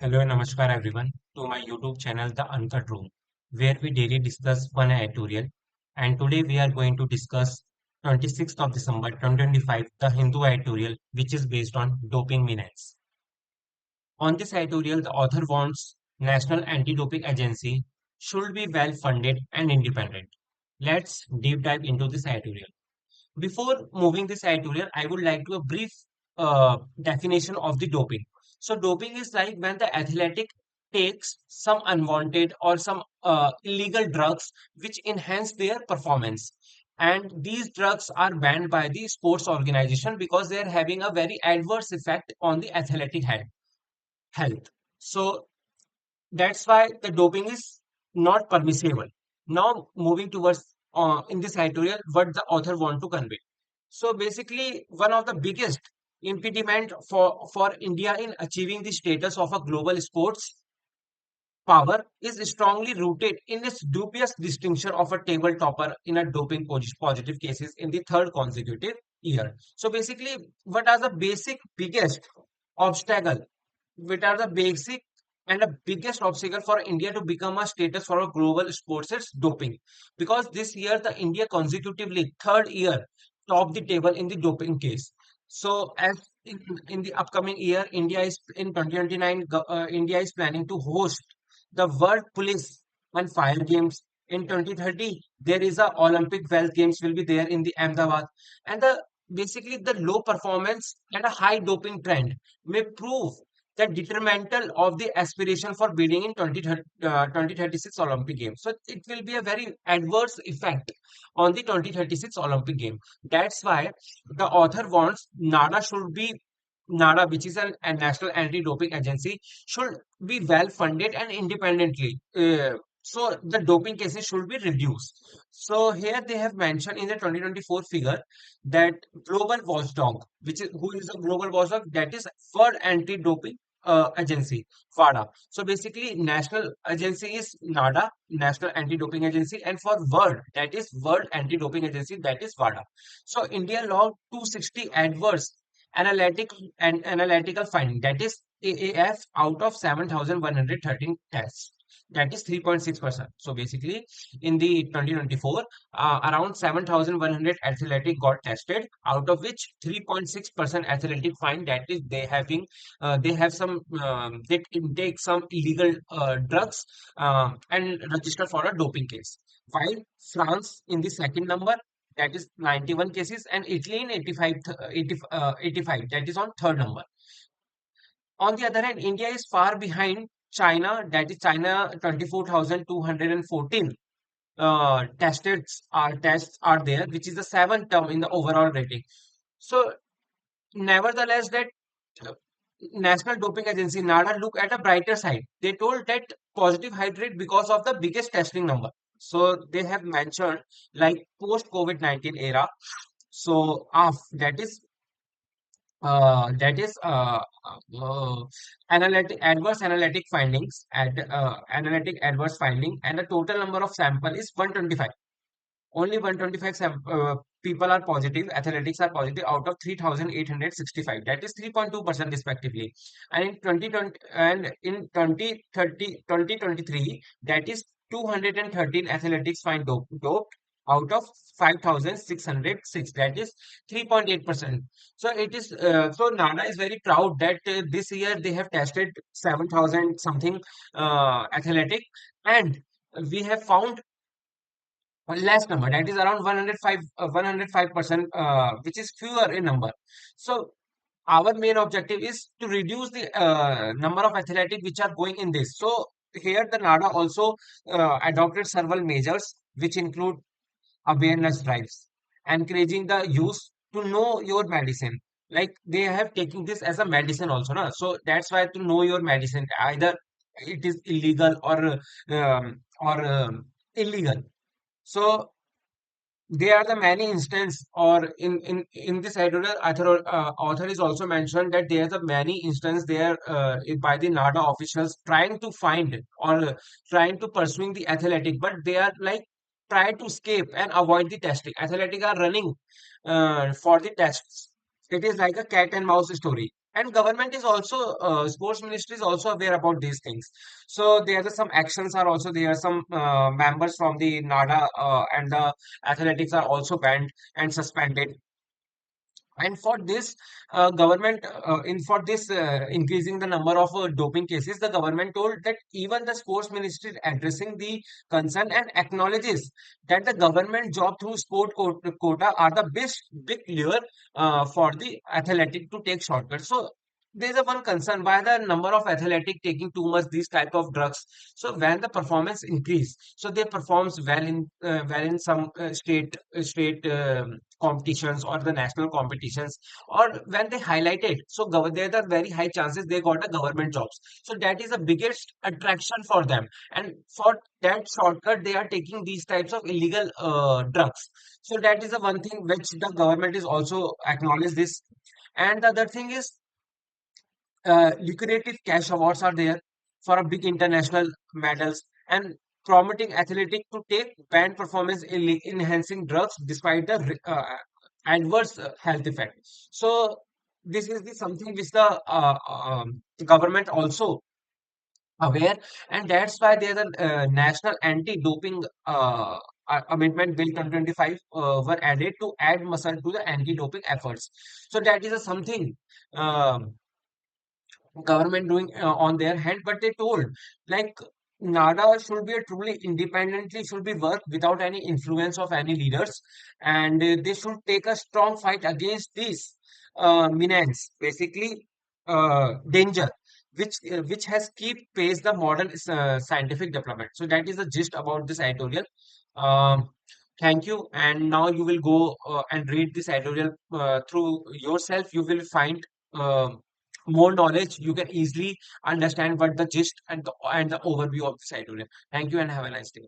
Hello and namaskar everyone to my YouTube channel The Uncut Room, where we daily discuss one editorial. And today we are going to discuss 26th of December 2025, the Hindu editorial, which is based on doping menace. On this editorial, the author wants National Anti-Doping Agency should be well funded and independent. Let's deep dive into this editorial. Before moving this editorial, I would like to a brief definition of the doping. So, doping is like when the athletic takes some unwanted or some illegal drugs which enhance their performance. And these drugs are banned by the sports organization because they are having a very adverse effect on the athletic health. So, that's why the doping is not permissible. Now, moving towards in this editorial, what the author want to convey. So basically, one of the biggest impediment for India in achieving the status of a global sports power is strongly rooted in its dubious distinction of a table topper in a doping positive cases in the third consecutive year. So basically, what are the basic biggest obstacle? What are the basic and the biggest obstacle for India to become a status for a global sports is doping. Because this year the India consecutively third year top the table in the doping case. So as in the upcoming year, India is in 2029, India is planning to host the World Police and Fire Games in 2030. There is a Olympic Wealth Games will be there in the Ahmedabad, and the basically the low performance and a high doping trend may prove the detrimental of the aspiration for bidding in 2036 Olympic Games. So it will be a very adverse effect on the 2036 Olympic Game. That's why the author wants NADA, which is a national anti-doping agency, should be well funded and independently. So the doping cases should be reduced. So here they have mentioned in the 2024 figure that global watchdog, which is who is a global watchdog, that is World Anti-Doping Agency, WADA. So basically, national agency is NADA, National Anti-Doping Agency, and for world, that is World Anti-Doping Agency, that is WADA. So India logged 260 adverse analytical finding, that is AAF, out of 7,113 tests. That is 3.6%. So basically, in the 2024, around 7,100 athletic got tested, out of which 3.6% athletic find that is they have some they intake some illegal drugs and register for a doping case. While France in the second number, that is 91 cases, and Italy in 85, that is on third number. On the other hand, India is far behind China, that is China 24,214 tests are there, which is the seventh term in the overall rating. So nevertheless, that uh, National Doping Agency NADA look at a brighter side. They told that positive hit rate because of the biggest testing number. So they have mentioned like post COVID-19 era. So that is analytic adverse analytic findings at analytic adverse finding, and the total number of sample is 125. Only 125 people are positive, athletics are positive out of 3,865. That is 3.2% respectively. And in 2020 and in 2030, 2023, that is 213 athletics find doped out of 5,606. That is 3.8%. So it is so NADA is very proud that this year they have tested 7,000 something athletic, and we have found a less number, that is around 105% which is fewer in number. So our main objective is to reduce the number of athletic which are going in this. So here the NADA also adopted several measures which include awareness drives, encouraging the use to know your medicine. Like they have taken this as a medicine also, na? So that's why to know your medicine, either it is illegal or illegal. So there are the many instances, or in this editorial, author is also mentioned that there are the many instances there by the NADA officials trying to find or trying to pursuing the athletic, but they are like try to escape and avoid the testing. Athletic are running for the tests. It is like a cat and mouse story. And government is also sports ministry is also aware about these things. So there are some actions are also there. Some members from the NADA and the athletics are also banned and suspended. And for this, government in for this increasing the number of doping cases, the government told that even the sports ministry is addressing the concern and acknowledges that the government job through quota are the best big lure for the athletic to take shortcuts. So there's a one concern why the number of athletic taking too much these type of drugs. So when the performance increase, so they performs well in some state competitions or the national competitions, or when they highlighted, so there are very high chances they got a government jobs. So that is the biggest attraction for them, and for that shortcut they are taking these types of illegal drugs. So that is the one thing which the government is also acknowledge this. And the other thing is, lucrative cash awards are there for a big international medals, and promoting athletic to take banned performance enhancing drugs despite the adverse health effect. So this is the something which the government also aware, and that's why there's a national anti-doping amendment bill 2025 were added to add muscle to the anti-doping efforts. So that is a something um government doing on their hand, but they told like NADA should be a truly independently should be work without any influence of any leaders, and they should take a strong fight against this menace, basically danger, which has keep pace the modern scientific development. So that is the gist about this editorial. Um, Thank you. And now you will go and read this editorial through yourself. You will find um more knowledge. You can easily understand what the gist and the overview of this editorial. Thank you and have a nice day.